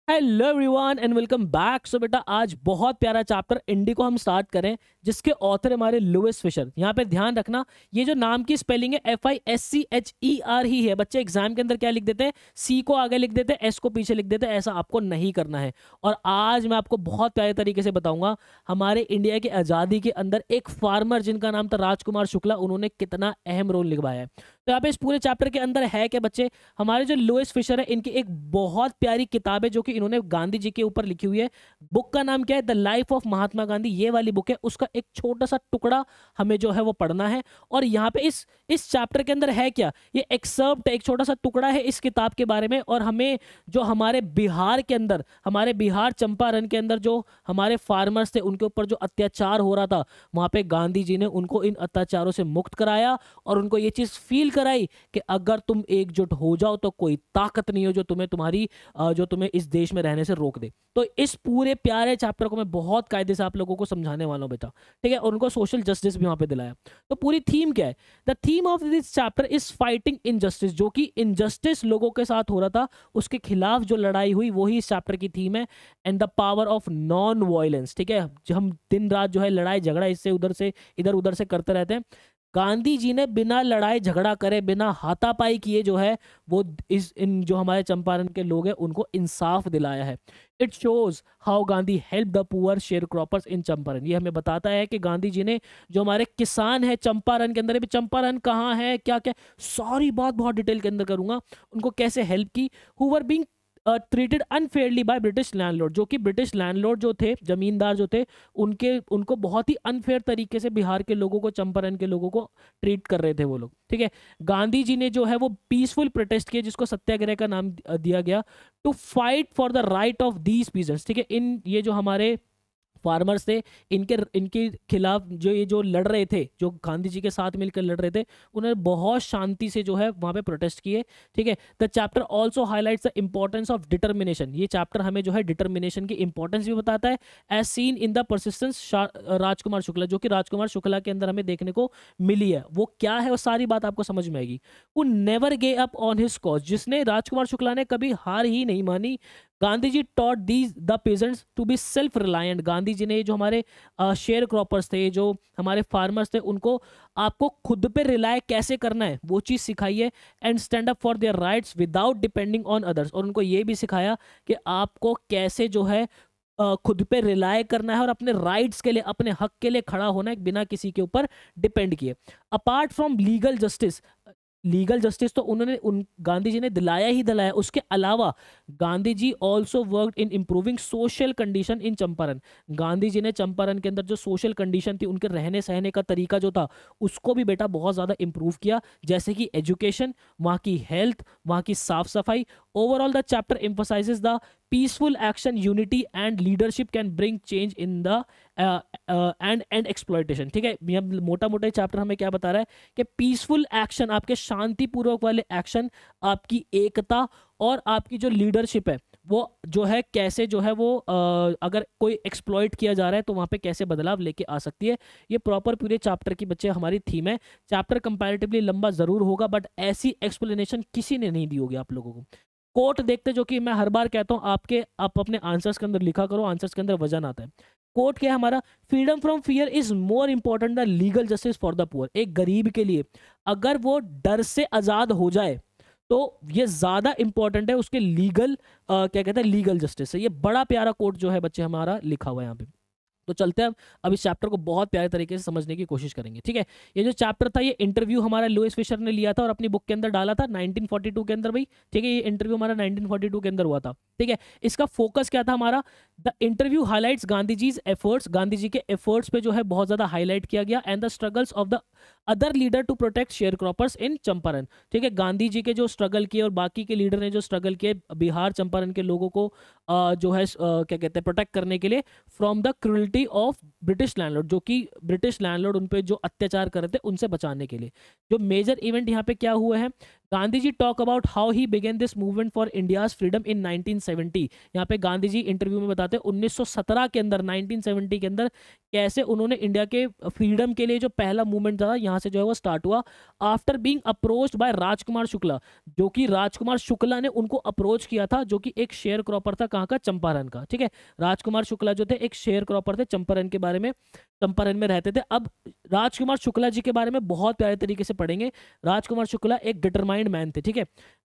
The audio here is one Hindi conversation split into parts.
Hello everyone and welcome back. So बेटा आज बहुत प्यारा चैप्टर इंडी को हम स्टार्ट करें जिसके ऑथर हमारे लुइस फिशर। यहाँ पे ध्यान रखना ये जो नाम की स्पेलिंग है FISCHER ही है। बच्चे एग्जाम के अंदर क्या लिख देते हैं, सी को आगे लिख देते हैं, एस को पीछे लिख देते हैं। ऐसा आपको नहीं करना है। और आज मैं आपको बहुत प्यारे तरीके से बताऊंगा हमारे इंडिया की आज़ादी के अंदर एक फार्मर जिनका नाम था राजकुमार शुक्ला, उन्होंने कितना अहम रोल निभाया है। तो यहाँ पे इस पूरे चैप्टर के अंदर है क्या बच्चे, हमारे जो लुइस फिशर है इनकी एक बहुत प्यारी किताब है जो कि इन्होंने गांधी जी के ऊपर लिखी हुई है। बुक का नाम क्या है, the life of Mahatma Gandhi. ये वाली बुक है, उसका एक छोटा सा टुकड़ा हमें जो है वो पढ़ना है। और यहाँ पे इस चैप्टर के अंदर है क्या, ये एक्सर्प्ट एक छोटा सा टुकड़ा है इस किताब के बारे में। और हमें जो हमारे बिहार के अंदर, हमारे बिहार चंपारण के अंदर जो हमारे फार्मर्स थे उनके ऊपर जो अत्याचार हो रहा था, वहां पे गांधी जी ने उनको इन अत्याचारों से मुक्त कराया और उनको ये चीज फील कराई कि अगर तुम एकजुट हो जाओ तो कोई ताकत नहीं हो जो तुम्हें इस देश में रहने से रोक दे। तो इस पूरे प्यारे चैप्टर को मैं बहुत कायदे से आप लोगों को समझाने वाला हूं बेटा, ठीक है। और उनको सोशल जस्टिस भी वहां पे दिलाया। तो पूरी थीम क्या है, the theme of this chapter is fighting injustice. जो कि इनजस्टिस लोगों के साथ हो रहा था उसके खिलाफ जो लड़ाई हुई वही इस चैप्टर की थीम है। And the power of non violence, ठीक है। जो हम दिन रात जो है लड़ाई झगड़ा इससे उधर से इधर उधर से करते रहते हैं, गांधी जी ने बिना लड़ाई झगड़ा करे, बिना हाथापाई किए जो है वो इस इन जो हमारे चंपारण के लोग हैं उनको इंसाफ दिलाया है। It shows how Gandhi help the poor share croppers in Champaran. ये हमें बताता है कि गांधी जी ने जो हमारे किसान है चंपारण के अंदर, भी चंपारण कहाँ है, क्या क्या सारी बात बहुत डिटेल के अंदर करूंगा, उनको कैसे हेल्प की। Who were being treated unfairly by British landlord. जो कि ब्रिटिश लैंडलॉर्ड जो थे, जमींदार जो थे, उनको बहुत ही अनफेयर तरीके से बिहार के लोगों को, चंपारण के लोगों को ट्रीट कर रहे थे वो लोग, ठीक है। गांधी जी ने जो है वो पीसफुल प्रोटेस्ट किया जिसको सत्याग्रह का नाम दिया गया, to fight for the right of these peasants, ठीक है। इन ये जो हमारे फार्मर्स थे, इनके इनके खिलाफ जो ये जो लड़ रहे थे, जो गांधी जी के साथ मिलकर लड़ रहे थे, उन्होंने बहुत शांति से जो है वहां पे प्रोटेस्ट किए, ठीक है। The chapter also highlights the importance of determination. ये चैप्टर हमें जो है डिटर्मिनेशन की इंपॉर्टेंस भी बताता है, as seen in the persistence Rajkumar Shukla, जो कि राजकुमार शुक्ला के अंदर हमें देखने को मिली है। वो क्या है वो सारी बात आपको समझ में आएगी। वो never gave up on his cause, जिसने राजकुमार शुक्ला ने कभी हार ही नहीं मानी। Gandhi ji taught these the peasants to be self reliant. Gandhi ji ने जो हमारे शेयर क्रॉपर्स थे, जो हमारे फार्मर्स थे, उनको आपको खुद पे रिलाय कैसे करना है वो चीज़ सिखाई है। And stand up for their rights without depending on others. और उनको ये भी सिखाया कि आपको कैसे जो है खुद पे रिलाय करना है और अपने राइट्स के लिए, अपने हक के लिए खड़ा होना है बिना किसी के ऊपर डिपेंड किए। Apart from legal justice, legal justice तो उन्होंने उन गांधी जी ने दिलाया ही दिलाया, उसके अलावा Gandhi ji also worked in improving social condition in Champaran. Gandhi ji ने चंपारण के अंदर जो सोशल कंडीशन थी, उनके रहने सहने का तरीका जो था, उसको भी बेटा बहुत ज़्यादा इंप्रूव किया। जैसे कि एजुकेशन, वहाँ की हेल्थ, वहाँ की साफ सफाई। Overall the chapter emphasises the peaceful action, unity and leadership can bring change in the end exploitation, ठीक है। यह मोटा मोटा चैप्टर हमें क्या बता रहा है कि पीसफुल एक्शन, आपके शांतिपूर्वक वाले एक्शन, आपकी एकता और आपकी जो लीडरशिप है वो जो है कैसे जो है वो अगर कोई एक्सप्लॉइट किया जा रहा है तो वहाँ पे कैसे बदलाव लेके आ सकती है। ये प्रॉपर पूरे चैप्टर की बच्चे हमारी थीम है। चैप्टर कंपैरेटिवली लंबा जरूर होगा बट ऐसी एक्सप्लेनेशन किसी ने नहीं दी होगी आप लोगों को। कोट देखते, जो कि मैं हर बार कहता हूँ आप अपने आंसर्स के अंदर लिखा करो, आंसर्स के अंदर वजन आता है। कोट क्या है हमारा, freedom from fear is more important the legal justice for the poor. एक गरीब के लिए अगर वो डर से आजाद हो जाए तो ये ज्यादा इंपॉर्टेंट है उसके लीगल क्या कहते हैं, लीगल जस्टिस से। ये बड़ा प्यारा कोट जो है बच्चे हमारा लिखा हुआ है यहाँ पे। तो चलते हैं अब इस चैप्टर को बहुत प्यारे तरीके से समझने की कोशिश करेंगे, ठीक है। ये जो चैप्टर था ये इंटरव्यू हमारा लुइस फिशर ने लिया था और अपनी बुक के अंदर डाला था 1942 के अंदर भाई, ठीक है। ये इंटरव्यू हमारा 1942 के अंदर हुआ था, ठीक है। इसका फोकस क्या था हमारा, the interview highlights Gandhi ji efforts. Gandhi ji के एफर्ट्स पे जो है बहुत ज्यादा हाईलाइट किया गया। And the struggles of the other leader to protect sharecroppers in Champaran, ठीक है। गांधी जी के जो स्ट्रगल किए और बाकी के लीडर ने जो स्ट्रगल किए बिहार चंपारण के लोगों को जो है क्या कहते हैं प्रोटेक्ट करने के लिए from the cruelty of British landlord. जो कि ब्रिटिश लैंडलॉर्ड उन पे जो अत्याचार कर रहे थे उनसे बचाने के लिए। जो मेजर इवेंट यहाँ पे क्या हुए हैं, Gandhi ji talk about how he began this movement for India's freedom in 1970। यहाँ पे गांधी जी इंटरव्यू में बताते हैं 1917 के अंदर, 1970 के अंदर कैसे उन्होंने इंडिया के फ्रीडम के लिए जो पहला मूवमेंट था यहाँ से जो है वो स्टार्ट हुआ। आफ्टर बीइंग अप्रोच्ड बाय राजकुमार शुक्ला, जो कि राजकुमार शुक्ला ने उनको अप्रोच किया था, जो कि एक शेयर क्रॉपर था, कहाँ का, चंपारण का। ठीक है, राजकुमार शुक्ला जो थे एक शेयर क्रॉपर थे, चंपारण के बारे में, चंपारण में रहते थे। अब राजकुमार शुक्ला जी के बारे में बहुत प्यारे तरीके से पढ़ेंगे। राजकुमार शुक्ला एक डिटरमाइंड मैन थे। ठीक है,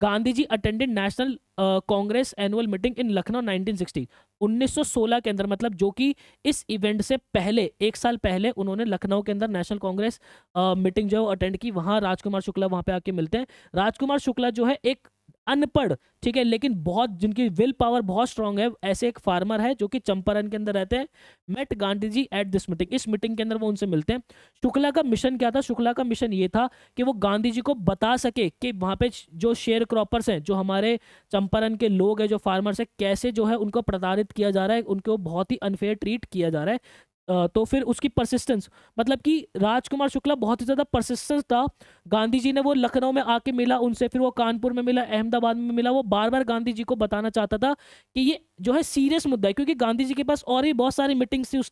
Gandhi ji attended national Congress annual meeting in Lucknow 1960, 1916 के अंदर, मतलब जो कि इस इवेंट से पहले, एक साल पहले उन्होंने लखनऊ के अंदर नेशनल कांग्रेस मीटिंग जो अटेंड की। वहां राजकुमार शुक्ला वहां पे आके मिलते हैं। राजकुमार शुक्ला जो है एक अनपढ़, ठीक है, लेकिन बहुत, जिनकी विल पावर बहुत स्ट्रांग है, ऐसे एक फार्मर है जो कि चंपारण के अंदर रहते हैं। Met Gandhi ji at this meeting, इस मीटिंग के अंदर वो उनसे मिलते हैं। शुक्ला का मिशन क्या था? शुक्ला का मिशन ये था कि वो गांधी जी को बता सके कि वहां पे जो शेयर क्रॉपर्स हैं, जो हमारे चंपारण के लोग हैं, जो फार्मर्स हैं, कैसे जो है उनको प्रताड़ित किया जा रहा है, उनको बहुत ही अनफेयर ट्रीट किया जा रहा है। तो फिर उसकी परसिस्टेंस, मतलब कि राजकुमार शुक्ला बहुत ही ज्यादा परसिस्टेंस था। गांधी जी ने वो लखनऊ में आके मिला उनसे, फिर वो कानपुर में मिला, अहमदाबाद में मिला। वो बार बार गांधी जी को बताना चाहता था कि ये जो है सीरियस मुद्दा है, क्योंकि गांधी जी के पास और भी बहुत सारी मीटिंग्स थी उस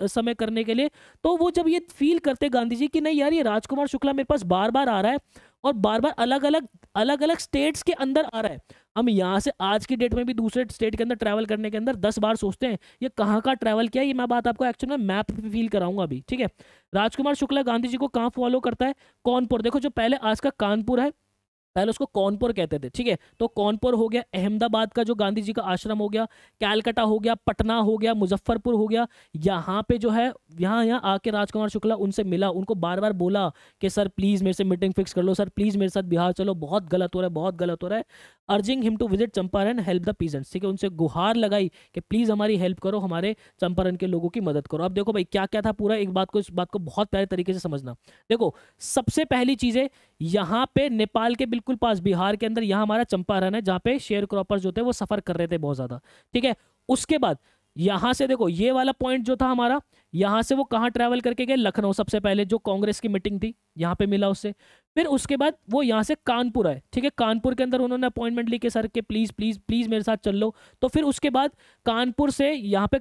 समय करने के लिए। तो वो जब ये फील करते गांधी जी कि नहीं यार, ये राजकुमार शुक्ला मेरे पास बार बार आ रहा है और बार बार अलग अलग स्टेट्स के अंदर आ रहा है। हम यहाँ से आज की डेट में भी दूसरे स्टेट के अंदर ट्रैवल करने के अंदर 10 बार सोचते हैं ये कहाँ का ट्रैवल किया है। ये मैं बात आपको एक्चुअली में मैप पे फील कराऊंगा अभी। ठीक है, राजकुमार शुक्ला गांधी जी को कहाँ फॉलो करता है? कानपुर। देखो, जो पहले आज का कानपुर है, पहले उसको कौनपुर कहते थे। ठीक है, तो कौनपुर हो गया, अहमदाबाद का जो गांधी जी का आश्रम हो गया, कैलकाटा हो गया, पटना हो गया, मुजफ्फरपुर हो गया। यहाँ पे जो है, यहाँ आके राजकुमार शुक्ला उनसे मिला, उनको बार बार बोला कि सर प्लीज मेरे से मीटिंग फिक्स कर लो, सर प्लीज मेरे साथ बिहार चलो, बहुत गलत हो रहा है, बहुत गलत हो रहा है। Urging him to visit Champaran help the peasants. ठीक है, उनसे गुहार लगाई कि प्लीज हमारी हेल्प करो, हमारे चंपारण के लोगों की मदद करो। अब देखो भाई क्या क्या था पूरा, एक बात को, इस बात को बहुत प्यारे तरीके से समझना। देखो, सबसे पहली चीज है, यहाँ पे नेपाल के बिल्कुल पास, बिहार के अंदर, यहाँ हमारा चंपारण है, जहाँ पे शेयर क्रॉपर्स जो थे वो सफर कर रहे थे बहुत ज्यादा। ठीक है, उसके बाद यहां से देखो, ये वाला पॉइंट जो था हमारा, यहां से वो कहाँ ट्रैवल करके गए? लखनऊ। सबसे पहले जो कांग्रेस की मीटिंग थी यहाँ पे मिला उससे। फिर उसके बाद वो यहाँ से कानपुर आए। ठीक है, कानपुर के अंदर उन्होंने अपॉइंटमेंट ली कि सर के प्लीज प्लीज प्लीज मेरे साथ चल लो। तो फिर उसके बाद कानपुर से यहाँ पे,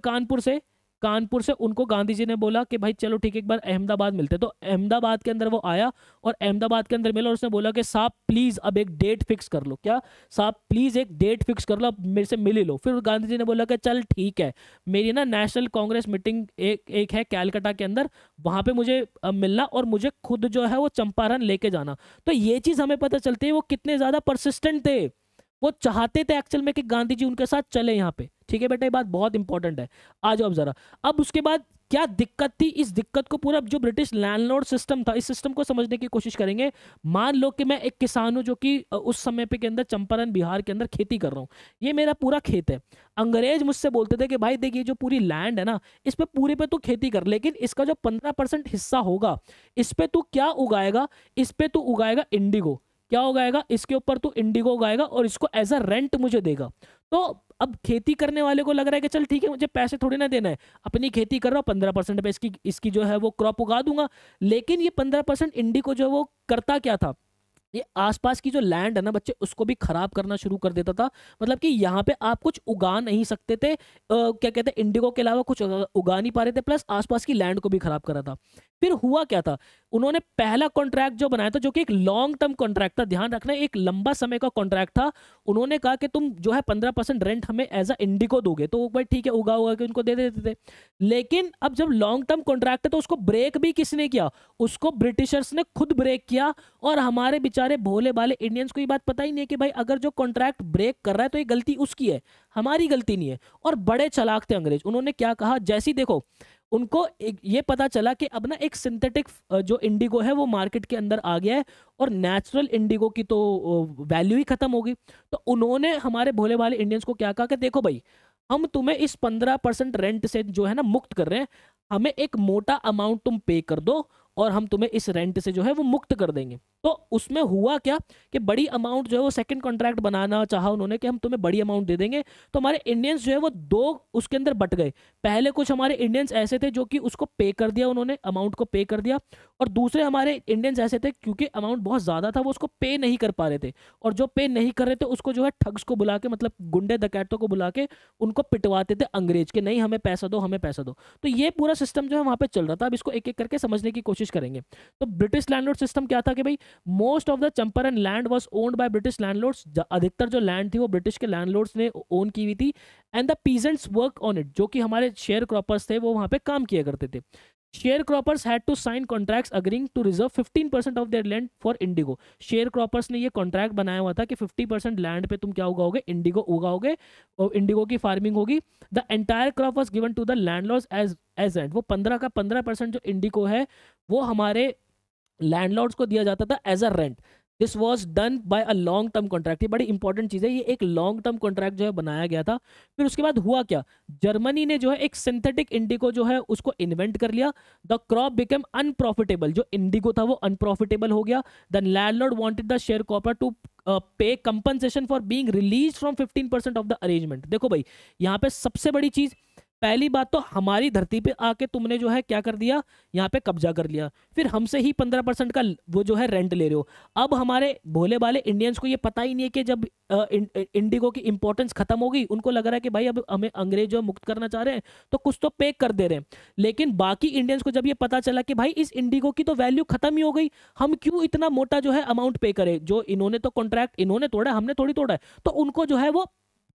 कानपुर से उनको गांधी जी ने बोला कि भाई चलो ठीक है, एक बार अहमदाबाद मिलते। तो अहमदाबाद के अंदर वो आया और अहमदाबाद के अंदर मिला और उसने बोला कि साहब प्लीज अब एक डेट फिक्स कर लो। क्या साहब प्लीज एक डेट फिक्स कर लो, अब मेरे से मिल ही लो। फिर गांधी जी ने बोला कि चल ठीक है, मेरी ना नेशनल कांग्रेस मीटिंग एक है कैलकाटा के अंदर, वहां पे मुझे मिलना और मुझे खुद जो है वो चंपारण लेके जाना। तो ये चीज हमें पता चलती है वो कितने ज्यादा परसिस्टेंट थे। वो चाहते थे एक्चुअल में कि गांधी जी उनके साथ चले यहाँ पे। ठीक है बेटा, ये बात बहुत इंपॉर्टेंट है। आ जाओ अब जरा, अब उसके बाद क्या दिक्कत थी? इस दिक्कत को पूरा जो ब्रिटिश लैंडलॉर्ड सिस्टम था, इस सिस्टम को समझने की कोशिश करेंगे। मान लो कि मैं एक किसान हूं जो कि उस समय पे के अंदर चंपारण बिहार के अंदर खेती कर रहा हूं, ये मेरा पूरा खेत है। अंग्रेज मुझसे बोलते थे कि भाई देखिए जो पूरी लैंड है ना, इस पे पूरे पे तू खेती कर, लेकिन इसका जो 15% हिस्सा होगा, इस पे तू क्या उगाएगा? इस पे तू उगाएगा इंडिगो। क्या उगाएगा? इसके ऊपर तू इंडिगो उगाएगा और इसको एज अ रेंट मुझे देगा। तो अब खेती करने वाले को लग रहा है कि चल ठीक है, मुझे पैसे थोड़ी ना देना है, अपनी खेती कर रहा हूँ, 15% पे इसकी जो है वो क्रॉप उगा दूंगा। लेकिन ये 15% इंडिगो जो है वो करता क्या था? ये आसपास की जो लैंड है ना बच्चे, उसको भी खराब करना शुरू कर देता था। मतलब कि यहाँ पे आप कुछ उगा नहीं सकते थे, क्या कहते हैं, इंडिगो के अलावा कुछ उगा नहीं पा रहे थे, प्लस आसपास की लैंड को भी खराब करा था। फिर हुआ क्या था? उन्होंने पहला कॉन्ट्रैक्ट जो बनाया था, जो कि एक लॉन्ग टर्म कॉन्ट्रैक्ट था, ध्यान रखना एक लंबा समय का कॉन्ट्रैक्ट था। उन्होंने कहा कि तुम जो है 15% रेंट हमें एज अ इंडिगो दोगे, तो भाई ठीक है, उगा के उनको दे देते थे। लेकिन अब जब लॉन्ग टर्म कॉन्ट्रैक्ट है तो उसको ब्रेक भी किसने किया? उसको ब्रिटिशर्स ने खुद ब्रेक किया। और हमारे बेचारे भोले भाले इंडियंस को ये बात पता ही नहीं है कि भाई अगर जो कॉन्ट्रैक्ट ब्रेक कर रहा है तो ये गलती उसकी है, हमारी गलती नहीं है। और बड़े चालाक थे अंग्रेज। उन्होंने क्या कहा? जैसी देखो, उनको ये पता चला कि अब ना एक सिंथेटिक जो इंडिगो है वो मार्केट के अंदर आ गया है और नेचुरल इंडिगो की तो वैल्यू ही खत्म होगी। तो उन्होंने हमारे भोले भाले इंडियंस को क्या कहा कि देखो भाई, हम तुम्हें इस 15% रेंट से जो है ना मुक्त कर रहे हैं, हमें एक मोटा अमाउंट तुम पे कर दो और हम तुम्हें इस रेंट से जो है वो मुक्त कर देंगे। तो उसमें हुआ क्या कि बड़ी अमाउंट जो है वो सेकंड कॉन्ट्रैक्ट बनाना चाहा उन्होंने कि हम तुम्हें बड़ी अमाउंट दे देंगे। तो हमारे इंडियंस जो है वो दो उसके अंदर बट गए। पहले कुछ हमारे इंडियंस ऐसे थे जो कि उसको पे कर दिया, उन्होंने अमाउंट को पे कर दिया, और दूसरे हमारे इंडियंस ऐसे थे क्योंकि अमाउंट बहुत ज़्यादा था वो उसको पे नहीं कर पा रहे थे, और जो पे नहीं कर रहे थे उसको जो है ठग्स को बुला के, मतलब गुंडे डकैतों को बुला के उनको पिटवाते थे अंग्रेज के, नहीं हमें पैसा दो, हमें पैसा दो। तो ये पूरा सिस्टम जो है वहाँ पे चल रहा था। अब इसको एक एक करके समझने की कोशिश करेंगे। तो ब्रिटिश लैंडलॉर्ड सिस्टम क्या था कि भाई most of the Champaran land was owned by British landlords, अधिकतर जो लैंड थी वो ब्रिटिश के लैंडलॉर्ड्स ने ओन की हुई थी। And the peasants work on it, जो कि हमारे शेयर क्रॉपर्स थे वो वहां पे काम किया करते थे। Share croppers had to sign contracts agreeing to reserve 15% of their land for indigo. Share croppers ने ये कॉन्ट्रैक्ट बनाया हुआ था कि 50% लैंड पे तुम क्या उगाओगे, इंडिगो उगाओगे, और इंडिगो की फार्मिंग होगी। The entire crop was given to the landlords as rent. वो 15 का 15% जो इंडिगो है वो हमारे लैंडलॉर्ड्स को दिया जाता था as a rent. This was done by a long term contract. ये बड़ी इंपॉर्टेंट चीज़ है, ये एक लॉन्ग टर्म कॉन्ट्रैक्ट जो है बनाया गया था। फिर उसके बाद हुआ क्या, जर्मनी ने जो है एक सिंथेटिक इंडिगो जो है उसको इन्वेंट कर लिया। द क्रॉप बिकम अनप्रॉफिटेबल, जो इंडिगो था वो अनप्रॉफिटेबल हो गया। The landlord wanted the sharecropper to pay compensation for being release from 15% of the arrangement. देखो भाई यहाँ पे सबसे बड़ी चीज, पहली बात तो हमारी धरती पे आके तुमने जो है क्या कर दिया, यहाँ पे कब्जा कर लिया, फिर हमसे ही 15% का वो जो है रेंट ले रहे हो। अब हमारे भोले भाले इंडियंस को ये पता ही नहीं है कि जब इंडिगो की इंपॉर्टेंस खत्म होगी, उनको लग रहा है कि भाई अब हमें अंग्रेज जो मुक्त करना चाह रहे हैं तो कुछ तो पे कर दे रहे हैं। लेकिन बाकी इंडियंस को जब ये पता चला कि भाई इस इंडिगो की तो वैल्यू खत्म ही हो गई, हम क्यों इतना मोटा जो है अमाउंट पे करें, जो इन्होंने तो कॉन्ट्रैक्ट इन्होंने तोड़ा, हमने थोड़ी तोड़ा है, तो उनको जो है वो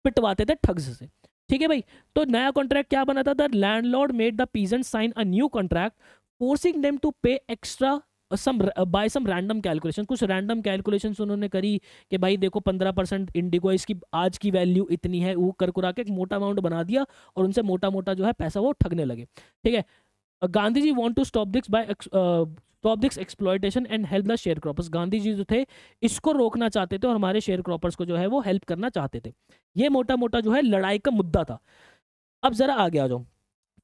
पिटवाते थे ठग्स से। ठीक है भाई, तो नया कॉन्ट्रैक्ट क्या बना था, the landlord made the peasants sign a new contract forcing them to pay extra sum by some random calculation. कुछ रैंडम कैलकुलेशंस उन्होंने करी कि भाई देखो 15% इंडिगो इसकी आज की वैल्यू इतनी है, वो कर कुरा के एक मोटा अमाउंट बना दिया और उनसे मोटा मोटा जो है पैसा वो ठगने लगे। ठीक है, Gandhi ji want to stop this exploitation and help the share croppers. Gandhi ji जो थे इसको रोकना चाहते थे और हमारे शेयर क्रॉपर्स को जो है वो हेल्प करना चाहते थे। ये मोटा मोटा जो है लड़ाई का मुद्दा था। अब जरा आगे आ जाओ,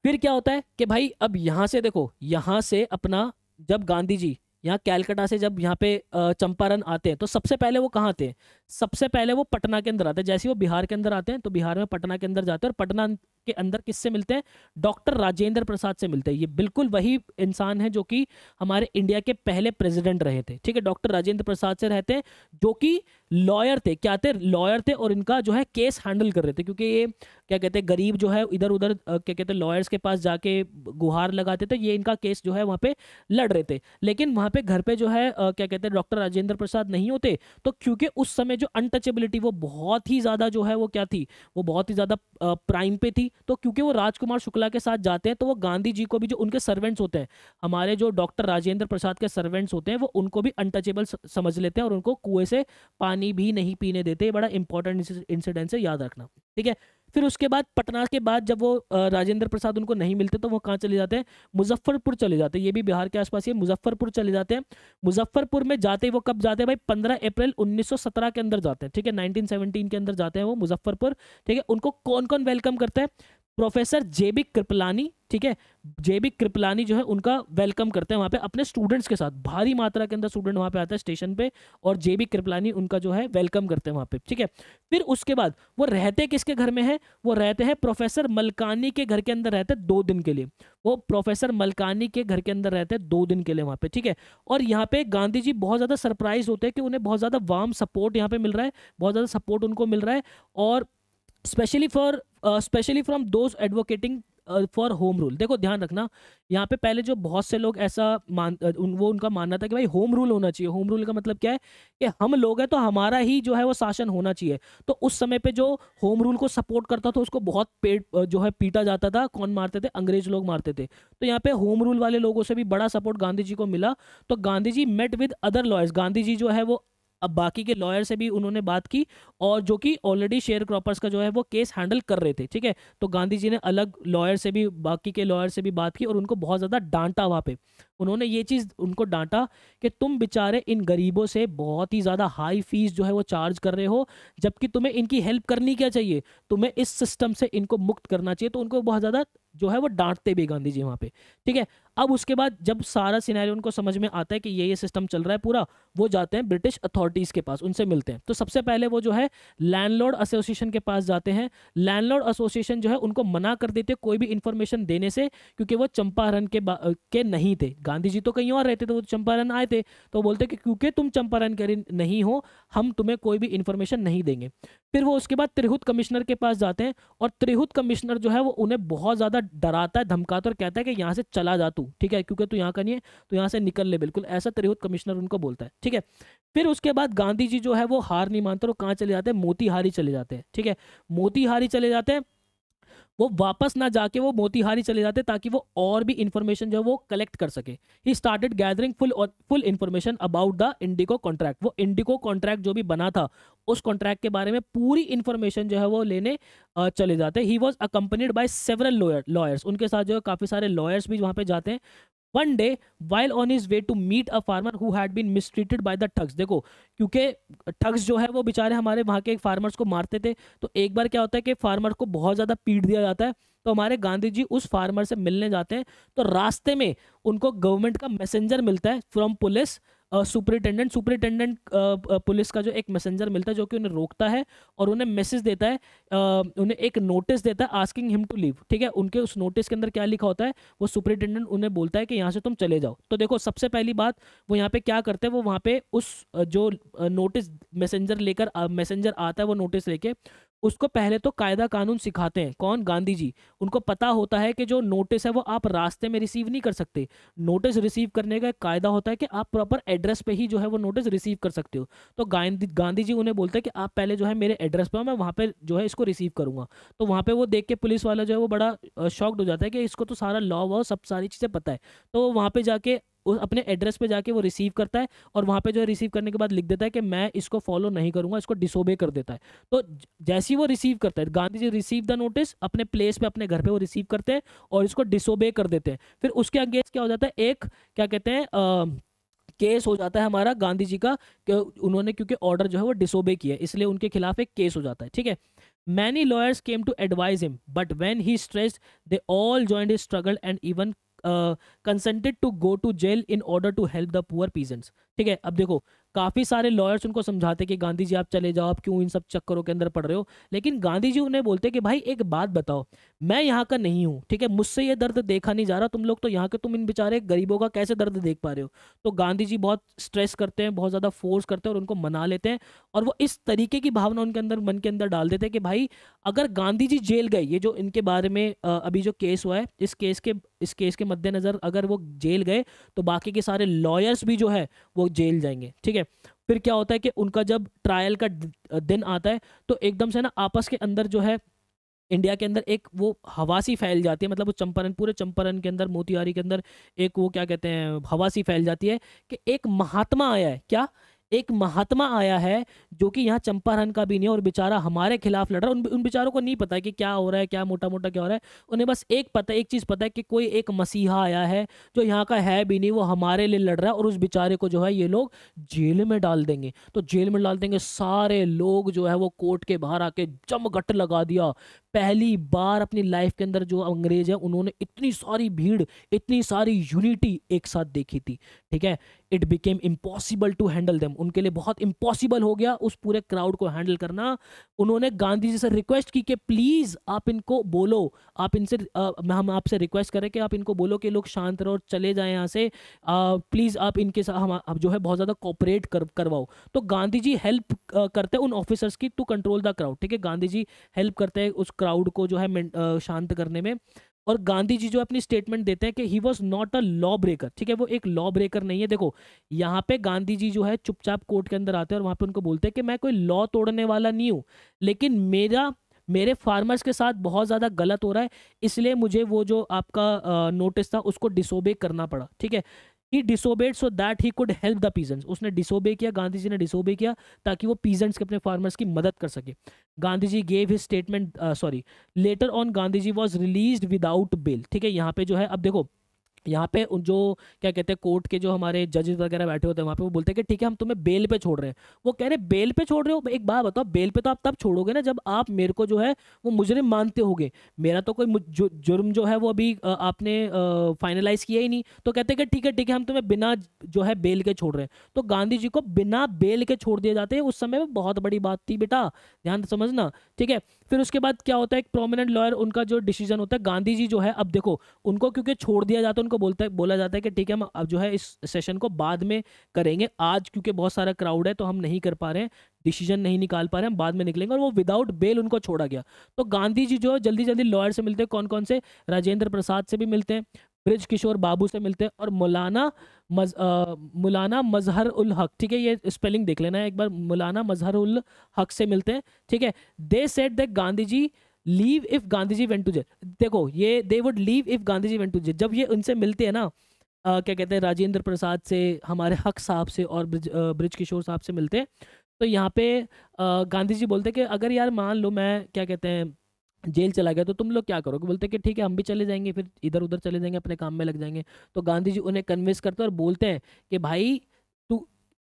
फिर क्या होता है कि भाई अब यहां से देखो, यहां से अपना जब गांधी जी यहाँ कैलकाटा से जब यहाँ पे चंपारण आते हैं तो सबसे पहले वो कहाँ आते हैं, सबसे पहले वो पटना के अंदर आते हैं। जैसे वो बिहार के अंदर आते हैं तो बिहार में पटना के अंदर जाते हैं, और पटना के अंदर किससे मिलते हैं, डॉक्टर राजेंद्र प्रसाद से मिलते हैं। ये बिल्कुल वही इंसान है जो कि हमारे इंडिया के पहले प्रेसिडेंट रहे थे। ठीक है, डॉक्टर राजेंद्र प्रसाद से रहते हैं, जो कि लॉयर थे। क्या थे, लॉयर थे, और इनका जो है केस हैंडल कर रहे थे, क्योंकि ये क्या कहते हैं गरीब जो है इधर उधर क्या कहते हैं लॉयर्स के पास जाके गुहार लगाते थे, ये इनका केस जो है वहाँ पे लड़ रहे थे। लेकिन वहाँ पे घर पे जो है क्या कहते हैं डॉक्टर राजेंद्र प्रसाद नहीं होते, तो क्योंकि उस समय जो अनटचेबिलिटी वो बहुत ही ज़्यादा जो है वो क्या थी, वो बहुत ही ज़्यादा प्राइम पे थी। तो क्योंकि वो राजकुमार शुक्ला के साथ जाते हैं तो वो गांधी जी को भी, जो उनके सर्वेंट्स होते हैं, हमारे जो डॉक्टर राजेंद्र प्रसाद के सर्वेंट्स होते हैं, वो उनको भी अनटचेबल समझ लेते हैं और उनको कुएं से पानी भी नहीं पीने देते। बड़ा इंपॉर्टेंट इंसिडेंट है, याद रखना। ठीक है, फिर उसके बाद पटना के बाद जब वो राजेंद्र प्रसाद उनको नहीं मिलते तो वो कहाँ चले जाते हैं, मुजफ्फरपुर चले जाते हैं। ये भी बिहार के आसपास ही, मुजफ्फरपुर चले जाते हैं। मुजफ्फरपुर में जाते ही वो कब जाते हैं भाई, 15 अप्रैल 1917 के अंदर जाते हैं। ठीक है, 1917 के अंदर जाते हैं वो मुजफ्फरपुर। ठीक है, उनको कौन कौन वेलकम करता है, प्रोफेसर जेबी कृपलानी। ठीक है, जेबी कृपलानी जो है उनका वेलकम करते हैं वहाँ पे अपने स्टूडेंट्स के साथ, भारी मात्रा के अंदर स्टूडेंट वहाँ पे आता है स्टेशन पे, और जेबी कृपलानी उनका जो है वेलकम करते हैं वहाँ पे। ठीक है, फिर उसके बाद वो रहते किसके घर में है, वो रहते हैं प्रोफेसर मलकानी के घर के अंदर, रहते 2 दिन के लिए। वो प्रोफेसर मलकानी के घर के अंदर रहते हैं 2 दिन के लिए वहाँ पे। ठीक है, और यहाँ पे गांधी जी बहुत ज़्यादा सरप्राइज होते हैं कि उन्हें बहुत ज़्यादा वार्म सपोर्ट यहाँ पे मिल रहा है, बहुत ज़्यादा सपोर्ट उनको मिल रहा है, और specially from those advocating for home rule. देखो ध्यान रखना, यहाँ पे पहले जो बहुत से लोग ऐसा वो उनका मानना था कि भाई होम रूल होना चाहिए। होम रूल का मतलब क्या है कि हम लोग हैं तो हमारा ही जो है वो शासन होना चाहिए। तो उस समय पे जो होम रूल को सपोर्ट करता था उसको बहुत जो है पीटा जाता था। कौन मारते थे, अंग्रेज लोग मारते थे। तो यहाँ पे होम रूल वाले लोगों से भी बड़ा सपोर्ट गांधी जी को मिला। तो Gandhi ji met with other lawyers, Gandhi ji जो है वो अब बाकी के लॉयर से भी उन्होंने बात की, और जो कि ऑलरेडी शेयर क्रॉपर्स का जो है वो केस हैंडल कर रहे थे। ठीक है, तो गांधी जी ने अलग लॉयर से भी, बाकी के लॉयर से भी बात की और उनको बहुत ज़्यादा डांटा। वहाँ पे उन्होंने ये चीज़ उनको डांटा कि तुम बेचारे इन गरीबों से बहुत ही ज़्यादा हाई फीस जो है वो चार्ज कर रहे हो, जबकि तुम्हें इनकी हेल्प करनी क्या चाहिए, तुम्हें इस सिस्टम से इनको मुक्त करना चाहिए। तो उनको बहुत ज़्यादा जो है वो डांटते भी गांधी जी वहाँ पे, ठीक है। अब उसके बाद जब सारा सिनेरियो उनको समझ में आता है कि ये सिस्टम चल रहा है पूरा, वो जाते हैं ब्रिटिश अथॉरिटीज़ के पास, उनसे मिलते हैं। तो सबसे पहले वो जो है लैंडलॉर्ड एसोसिएशन के पास जाते हैं। लैंडलॉर्ड एसोसिएशन जो है उनको मना कर देते कोई भी इंफॉर्मेशन देने से, क्योंकि वो चंपारण के नहीं थे। गांधी जी तो कहीं और रहते थे, वो चंपारण आए थे, तो बोलते कि क्योंकि तुम चंपारण के नहीं हो, हम तुम्हें कोई भी इंफॉर्मेशन नहीं देंगे। फिर वो उसके बाद त्रिहुत कमिश्नर के पास जाते हैं, और त्रिहुत कमिश्नर जो है वो उन्हें बहुत ज़्यादा डराता है, धमकाता है और कहता है कि यहाँ से चला जा तू, ठीक है, क्योंकि तू यहाँ का नहीं है, तो यहाँ से निकल ले बिल्कुल, ऐसा त्रिहुत कमिश्नर उनको बोलता है, ठीक है। फिर उसके बाद गांधी जी जो है वो हार नहीं मानते, वो कहाँ चले जाते हैं, मोतीहारी चले जाते हैं, ठीक है। मोतीहारी चले जाते हैं, वो वापस ना जाके वो मोतीहारी चले जाते ताकि वो और भी इंफॉर्मेशन जो है वो कलेक्ट कर सके। He started gathering full information about the indigo contract. वो इंडिको कॉन्ट्रैक्ट जो भी बना था, उस कॉन्ट्रैक्ट के बारे में पूरी इंफॉर्मेशन जो है वो लेने चले जाते हैं। He was accompanied by several lawyers, उनके साथ जो है काफ़ी सारे लॉयर्स भी वहाँ पे जाते हैं। One day while on his way to meet a farmer who had been mistreated by the thugs. देखो, क्योंकि ठग्स जो है वो बेचारे हमारे वहाँ के फार्मर्स को मारते थे, तो एक बार क्या होता है कि फार्मर को बहुत ज़्यादा पीट दिया जाता है, तो हमारे गांधी जी उस फार्मर से मिलने जाते हैं। तो रास्ते में उनको गवर्नमेंट का मैसेंजर मिलता है फ्रॉम पुलिस, सुपरिटेंडेंट पुलिस का जो एक मैसेंजर मिलता है, जो कि उन्हें रोकता है और उन्हें मैसेज देता है, उन्हें एक नोटिस देता है आस्किंग हिम टू लीव, ठीक है। उनके उस नोटिस के अंदर क्या लिखा होता है, वो सुपरिटेंडेंट उन्हें बोलता है कि यहाँ से तुम चले जाओ। तो देखो, सबसे पहली बात वो यहाँ पे क्या करते हैं, वो वहाँ पे उस जो नोटिस मैसेंजर आता है, वो नोटिस लेके उसको पहले तो कायदा कानून सिखाते हैं। कौन? गांधी जी। उनको पता होता है कि जो नोटिस है वो आप रास्ते में रिसीव नहीं कर सकते, नोटिस रिसीव करने का एक कायदा होता है कि आप प्रॉपर एड्रेस पे ही जो है वो नोटिस रिसीव कर सकते हो। तो गांधी जी उन्हें बोलते हैं कि आप पहले जो है मेरे एड्रेस पे, मैं वहाँ पे जो है इसको रिसीव करूंगा। तो वहाँ पे वो देख के पुलिस वाला जो है वो बड़ा शॉक्ड हो जाता है कि इसको तो सारा लॉ वॉ सब सारी चीज़ें पता है। तो वहाँ पे जाके अपने एड्रेस पे जाके वो रिसीव करता है, और वहाँ पे जो है रिसीव करने के बाद लिख देता है कि मैं इसको फॉलो नहीं करूंगा, इसको डिसोबे कर देता है। तो जैसे ही वो रिसीव करता है, गांधी जी रिसीव द नोटिस अपने प्लेस पे, अपने घर पे वो रिसीव करते हैं और इसको डिसोबे कर देते हैं। फिर उसके अगेंस्ट क्या हो जाता है, एक क्या कहते हैं केस हो जाता है हमारा गांधी जी का, कि उन्होंने क्योंकि ऑर्डर जो है वो डिसोबे किया, इसलिए उनके खिलाफ एक केस हो जाता है, ठीक है। Many lawyers came to advise him, but when he stressed they all joined his struggle and even consented to go to jail in order to help the poor peasants, ठीक है। अब देखो, काफी सारे लॉयर्स उनको समझाते कि गांधी जी आप चले जाओ, आप क्यों इन सब चक्करों के अंदर पड़ रहे हो, लेकिन गांधी जी उन्हें बोलते कि भाई एक बात बताओ, मैं यहाँ का नहीं हूँ, ठीक है, मुझसे ये दर्द देखा नहीं जा रहा, तुम लोग तो यहाँ के, तुम इन बेचारे गरीबों का कैसे दर्द देख पा रहे हो। तो गांधी जी बहुत स्ट्रेस करते हैं, बहुत ज़्यादा फोर्स करते हैं और उनको मना लेते हैं, और वो इस तरीके की भावना उनके अंदर, मन के अंदर डाल देते हैं कि भाई अगर गांधी जी जेल गए, ये जो इनके बारे में अभी जो केस हुआ है, इस केस के मद्देनजर अगर वो जेल गए, तो बाकी के सारे लॉयर्स भी जो है वो जेल जाएंगे, ठीक है। फिर क्या होता है कि उनका जब ट्रायल का दिन आता है, तो एकदम से ना आपस के अंदर जो है इंडिया के अंदर एक वो हवा सी फैल जाती है, मतलब वो चंपारण, पूरे चंपारण के अंदर, मोतिहारी के अंदर एक वो क्या कहते हैं हवा सी फैल जाती है कि एक महात्मा आया है। क्या? एक महात्मा आया है जो कि यहाँ चंपारण का भी नहीं है, और बेचारा हमारे खिलाफ लड़ रहा है। उन बेचारों को नहीं पता है कि क्या हो रहा है, क्या मोटा मोटा क्या हो रहा है, उन्हें बस एक चीज़ पता है कि कोई एक मसीहा आया है जो यहाँ का है भी नहीं, वो हमारे लिए लड़ रहा है, और उस बेचारे को जो है ये लोग जेल में डाल देंगे। तो जेल में डाल देंगे, सारे लोग जो है वो कोर्ट के बाहर आके जमघट लगा दिया। पहली बार अपनी लाइफ के अंदर जो अंग्रेज है उन्होंने इतनी सारी भीड़, इतनी सारी यूनिटी एक साथ देखी थी, ठीक है। It became impossible to handle them, उनके लिए बहुत इम्पॉसिबल हो गया उस पूरे क्राउड को हैंडल करना। उन्होंने गांधी जी से रिक्वेस्ट की कि प्लीज आप इनको बोलो, आप इनसे हम आपसे रिक्वेस्ट करें कि आप इनको बोलो कि लोग शांत रहो, चले जाएं यहाँ से, प्लीज आप इनके साथ हम जो है बहुत ज्यादा कोऑपरेट करवाओ। तो गांधी जी हेल्प करते हैं उन ऑफिसर्स की टू कंट्रोल द क्राउड, ठीक है। गांधी जी हेल्प करते हैं उस क्राउड को जो है शांत करने में। और गांधी जी जो अपनी स्टेटमेंट देते हैं कि he was not a law breaker, ठीक है, वो एक लॉ ब्रेकर नहीं है। देखो, यहाँ पे गांधी जी जो है चुपचाप कोर्ट के अंदर आते हैं और वहां पे उनको बोलते हैं कि मैं कोई लॉ तोड़ने वाला नहीं हूँ, लेकिन मेरे फार्मर्स के साथ बहुत ज़्यादा गलत हो रहा है, इसलिए मुझे वो जो आपका नोटिस था उसको डिसोबे करना पड़ा, ठीक है। He disobeyed so that he could help the peasants, उसने डिसोबे किया, गांधी जी ने डिसोबे किया ताकि वो पीजेंट्स के, अपने फार्मर्स की मदद कर सके। Gandhi ji gave his statement, later on Gandhi ji was released without bail, ठीक है। यहाँ पे जो है, अब देखो यहाँ पे जो क्या कहते हैं कोर्ट के जो हमारे जजेस वगैरह बैठे होते हैं वहाँ पे, वो बोलते हैं कि ठीक है हम तुम्हें बेल पे छोड़ रहे हैं। वो कह रहे बेल पे छोड़ रहे हो, एक बात बताओ, बेल पे तो आप तब छोड़ोगे ना जब आप मेरे को जो है वो मुजरिम मानते होगे। मेरा तो कोई जुर्म जो है वो अभी आपने फाइनलाइज किया ही नहीं। तो कहते हैं कि ठीक है हम तुम्हें बिना जो है बेल के छोड़ रहे हैं। तो गांधी जी को बिना बेल के छोड़ दिए जाते हैं, उस समय में बहुत बड़ी बात थी बेटा, ध्यान से समझना, ठीक है। फिर उसके बाद क्या होता है, एक प्रोमिनेंट लॉयर उनका जो डिसीजन होता है, गांधी जी जो है, अब देखो उनको क्योंकि छोड़ दिया जाता है, उनको बोला जाता है कि ठीक है हम अब जो है इस सेशन को बाद में करेंगे, आज क्योंकि बहुत सारा क्राउड है तो हम नहीं कर पा रहे हैं, डिसीजन नहीं निकाल पा रहे हैं, हम बाद में निकलेंगे। और वो विदाउट बेल उनको छोड़ा गया। तो गांधी जी जो है जल्दी जल्दी लॉयर से मिलते हैं, कौन कौन से, राजेंद्र प्रसाद से भी मिलते हैं, ब्रिज किशोर बाबू से मिलते हैं, और मौलाना मजहर उल हक, ठीक है, ये स्पेलिंग देख लेना है एक बार, मौलाना मजहर उल हक से मिलते हैं, ठीक है। They said that Gandhi ji leave if Gandhi ji went to jail. देखो ये they would leave if Gandhi ji went to jail, जब ये उनसे मिलते हैं ना, क्या कहते हैं, राजेंद्र प्रसाद से, हमारे हक साहब से और ब्रिज किशोर साहब से मिलते हैं। तो यहाँ पे गांधी जी बोलते हैं कि अगर यार मान लो मैं क्या कहते हैं जेल चला गया तो तुम लोग क्या करोगे। बोलते हैं कि ठीक है हम भी चले जाएंगे, फिर इधर उधर चले जाएंगे, अपने काम में लग जाएंगे। तो गांधी जी उन्हें कन्विंस करते हैं और बोलते हैं कि भाई तू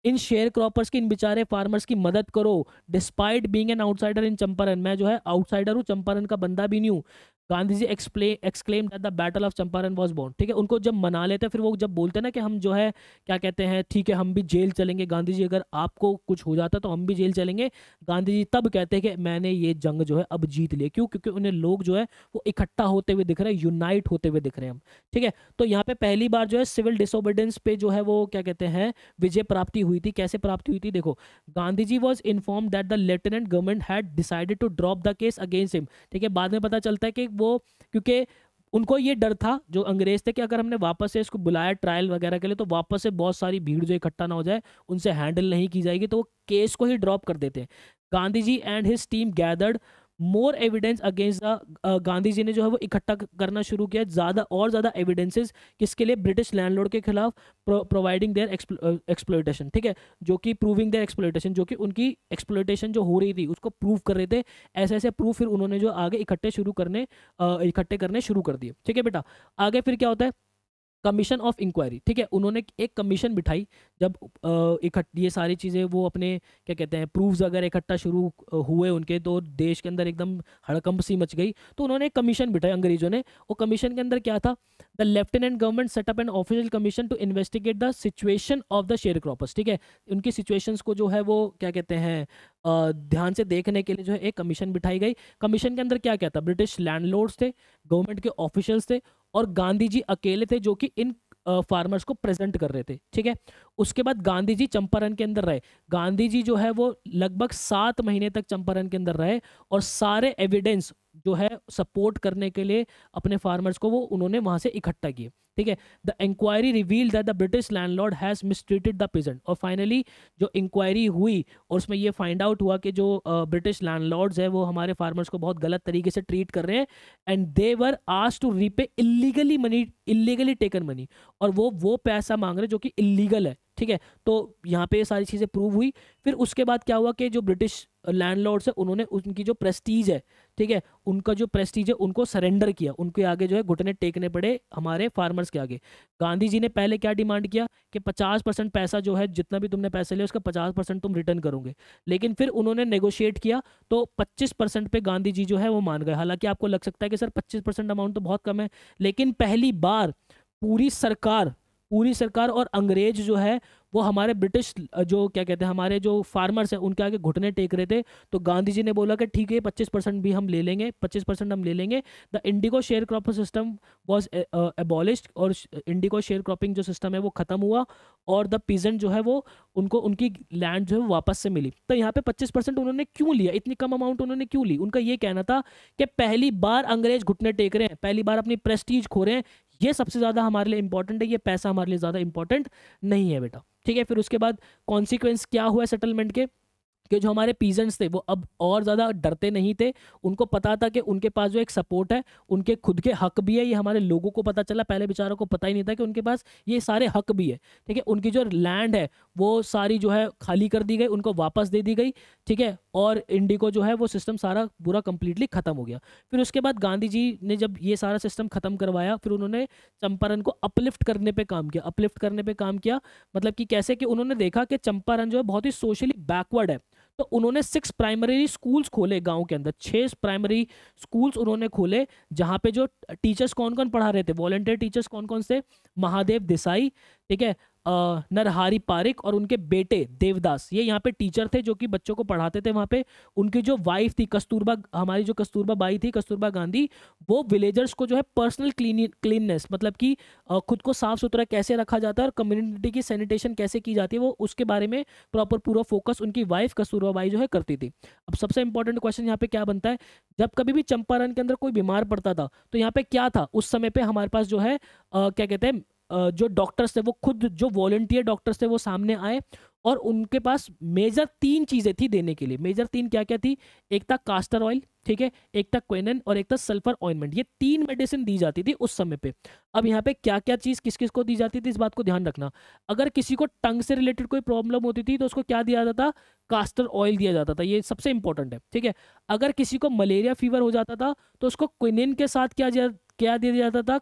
इन शेयर क्रॉपर्स की, इन बेचारे फार्मर्स की मदद करो, डिस्पाइट बीइंग एन आउटसाइडर इन चंपारण। मैं जो है आउटसाइडर हूँ, चंपारण का बंदा भी नहीं हूँ। Gandhi ji exclaim that the battle of Champaran was born, ठीक है। उनको जब मना लेते हैं, फिर वो जब बोलते हैं ना कि हम जो है क्या कहते हैं, ठीक है हम भी जेल चलेंगे गांधी जी, अगर आपको कुछ हो जाता तो हम भी जेल चलेंगे। गांधी जी तब कहते हैं कि मैंने ये जंग जो है अब जीत लिया। क्यों? क्योंकि उन्हें लोग जो है वो इकट्ठा होते हुए दिख रहे हैं, यूनाइट होते हुए दिख रहे हैं हम, ठीक है। तो यहाँ पे पहली बार जो है सिविल डिसोबीडियंस पे जो है वो क्या कहते हैं विजय प्राप्ति हुई थी। कैसे प्राप्ति हुई थी, देखो, Gandhi ji was inform that the lieutenant government had decided to drop the case against him, ठीक है। बाद में पता चलता है कि वो, क्योंकि उनको ये डर था जो अंग्रेज थे कि अगर हमने वापस से इसको बुलाया ट्रायल वगैरह के लिए तो वापस से बहुत सारी भीड़ जो इकट्ठा ना हो जाए, उनसे हैंडल नहीं की जाएगी, तो वो केस को ही ड्रॉप कर देते हैं। Gandhi ji and his team gathered more evidence against the, Gandhi ji ने जो है वो इकट्ठा करना शुरू किया ज़्यादा और ज़्यादा एविडेंसेस, किसके लिए, ब्रिटिश लैंडलॉर्ड के खिलाफ, प्रोवाइडिंग देयर एक्सप्लॉयटेशन, ठीक है, जो कि प्रूविंग देयर एक्सप्लॉयटेशन, जो कि उनकी एक्सप्लॉयटेशन जो हो रही थी उसको प्रूव कर रहे थे। ऐसे ऐसे प्रूफ फिर उन्होंने जो आगे इकट्ठे करने शुरू कर दिए, ठीक है बेटा। आगे फिर क्या होता है, कमीशन ऑफ इंक्वायरी, ठीक है। उन्होंने एक कमीशन बिठाई, जब ये सारी चीज़ें वो अपने क्या कहते हैं प्रूफ्स अगर इकट्ठा शुरू हुए उनके, तो देश के अंदर एकदम हड़कंप सी मच गई। तो उन्होंने एक कमीशन बिठाई अंग्रेजों ने। वो कमीशन के अंदर क्या था, the lieutenant government set up an official commission to investigate the situation of the share croppers, ठीक है। उनकी सिचुएशंस को जो है वो क्या कहते हैं ध्यान से देखने के लिए जो है एक कमीशन बिठाई गई। कमीशन के अंदर क्या क्या था, ब्रिटिश लैंडलॉर्ड्स थे, गवर्नमेंट के ऑफिशियल्स थे, और गांधी जी अकेले थे जो कि इन फार्मर्स को प्रेजेंट कर रहे थे, ठीक है। उसके बाद गांधी जी चंपारण के अंदर रहे। गांधी जी जो है वो लगभग 7 महीने तक चंपारण के अंदर रहे, और सारे एविडेंस जो है सपोर्ट करने के लिए अपने फार्मर्स को वो उन्होंने वहां से इकट्ठा किए, ठीक है। The inquiry reveal that the British landlord has mistreated the peasant, और फाइनली जो इंक्वायरी हुई और उसमें ये फाइंड आउट हुआ कि जो ब्रिटिश लैंडलॉर्ड्स है वो हमारे फार्मर्स को बहुत गलत तरीके से ट्रीट कर रहे हैं, and they were asked to repay illegally taken money, और वो पैसा मांग रहे जो कि इलीगल है, ठीक है। तो यहाँ पे ये सारी चीज़ें प्रूव हुई। फिर उसके बाद क्या हुआ कि जो ब्रिटिश लैंडलॉर्ड्स है उन्होंने उनकी जो प्रेस्टीज है, ठीक है, उनका जो प्रेस्टीज है उनको सरेंडर किया, उनके आगे जो है घुटने टेकने पड़े हमारे फार्मर्स के आगे। गांधी जी ने पहले क्या डिमांड किया कि 50% पैसा जो है, जितना भी तुमने पैसे लिया उसका 50% तुम रिटर्न करोगे। लेकिन फिर उन्होंने नेगोशिएट किया तो 25% पे गांधी जी जो है वो मान गए। हालांकि आपको लग सकता है कि सर 25% अमाउंट तो बहुत कम है, लेकिन पहली बार पूरी सरकार और अंग्रेज जो है वो हमारे ब्रिटिश जो क्या कहते हैं हमारे जो फार्मर्स हैं उनके आगे घुटने टेक रहे थे। तो गांधी जी ने बोला कि ठीक है 25% भी हम ले लेंगे, 25% हम ले लेंगे। The Indigo share cropping system was abolished, और इंडिगो शेयर क्रॉपिंग जो सिस्टम है वो खत्म हुआ, और द पीजेंट जो है वो उनको उनकी लैंड जो है वो वापस से मिली। तो यहाँ पे 25% उन्होंने क्यों लिया, इतनी कम अमाउंट उन्होंने क्यों ली? उनका ये कहना था कि पहली बार अंग्रेज घुटने टेक रहे हैं, पहली बार अपनी प्रेस्टीज खो रहे हैं, ये सबसे ज़्यादा हमारे लिए इंपॉर्टेंट है, ये पैसा हमारे लिए ज़्यादा इंपॉर्टेंट नहीं है बेटा, ठीक है। फिर उसके बाद कॉन्सिक्वेंस क्या हुआ सेटलमेंट के, कि जो हमारे पीजेंट्स थे वो अब और ज़्यादा डरते नहीं थे। उनको पता था कि उनके पास जो एक सपोर्ट है, उनके खुद के हक भी है। ये हमारे लोगों को पता चला, पहले बेचारों को पता ही नहीं था कि उनके पास ये सारे हक भी है। ठीक है, उनकी जो लैंड है वो सारी जो है खाली कर दी गई, उनको वापस दे दी गई। ठीक है, और इंडिको जो है वो सिस्टम सारा पूरा कंप्लीटली खत्म हो गया। फिर उसके बाद गांधी जी ने जब ये सारा सिस्टम खत्म करवाया, फिर उन्होंने चंपारण को अपलिफ्ट करने पे काम किया। अपलिफ्ट करने पे काम किया मतलब कि कैसे, कि उन्होंने देखा कि चंपारण जो है बहुत ही सोशली बैकवर्ड है। तो उन्होंने 6 प्राइमरी स्कूल्स खोले गांव के अंदर, 6 प्राइमरी स्कूल्स उन्होंने खोले, जहां पे जो टीचर्स कौन कौन पढ़ा रहे थे, वॉलंटियर टीचर्स कौन कौन से, महादेव देसाई, ठीक है, नरहरि पारिक और उनके बेटे देवदास, ये यहाँ पे टीचर थे जो कि बच्चों को पढ़ाते थे वहाँ पे। उनकी जो वाइफ थी कस्तूरबा, हमारी जो कस्तूरबा बाई थी, कस्तूरबा गांधी, वो विलेजर्स को जो है पर्सनल क्लीननेस, मतलब कि खुद को साफ सुथरा कैसे रखा जाता है और कम्युनिटी की सैनिटेशन कैसे की जाती है, वो उसके बारे में प्रॉपर पूरा फोकस उनकी वाइफ कस्तूरबा बाई जो है करती थी। अब सबसे इंपॉर्टेंट क्वेश्चन यहाँ पे क्या बनता है, जब कभी भी चंपारण के अंदर कोई बीमार पड़ता था तो यहाँ पे क्या था उस समय पे, हमारे पास जो है क्या कहते हैं, जो डॉक्टर्स थे वो खुद, जो वॉलंटियर डॉक्टर्स थे वो सामने आए, और उनके पास मेजर 3 चीजें थी देने के लिए। मेजर 3 क्या क्या थी, एक था कास्टर ऑयल, ठीक है, एक था क्विनन और एक था सल्फर ऑइंटमेंट। ये 3 मेडिसिन दी जाती थी उस समय पे। अब यहाँ पे क्या क्या चीज किस किस को दी जाती थी, इस बात को ध्यान रखना। अगर किसी को टंग से रिलेटेड कोई प्रॉब्लम होती थी तो उसको क्या दिया जाता था, कास्टर ऑयल दिया जाता था, ये सबसे इंपॉर्टेंट है। ठीक है, अगर किसी को मलेरिया फीवर हो जाता था तो उसको क्विनिन के साथ क्या दे दिया जाता था,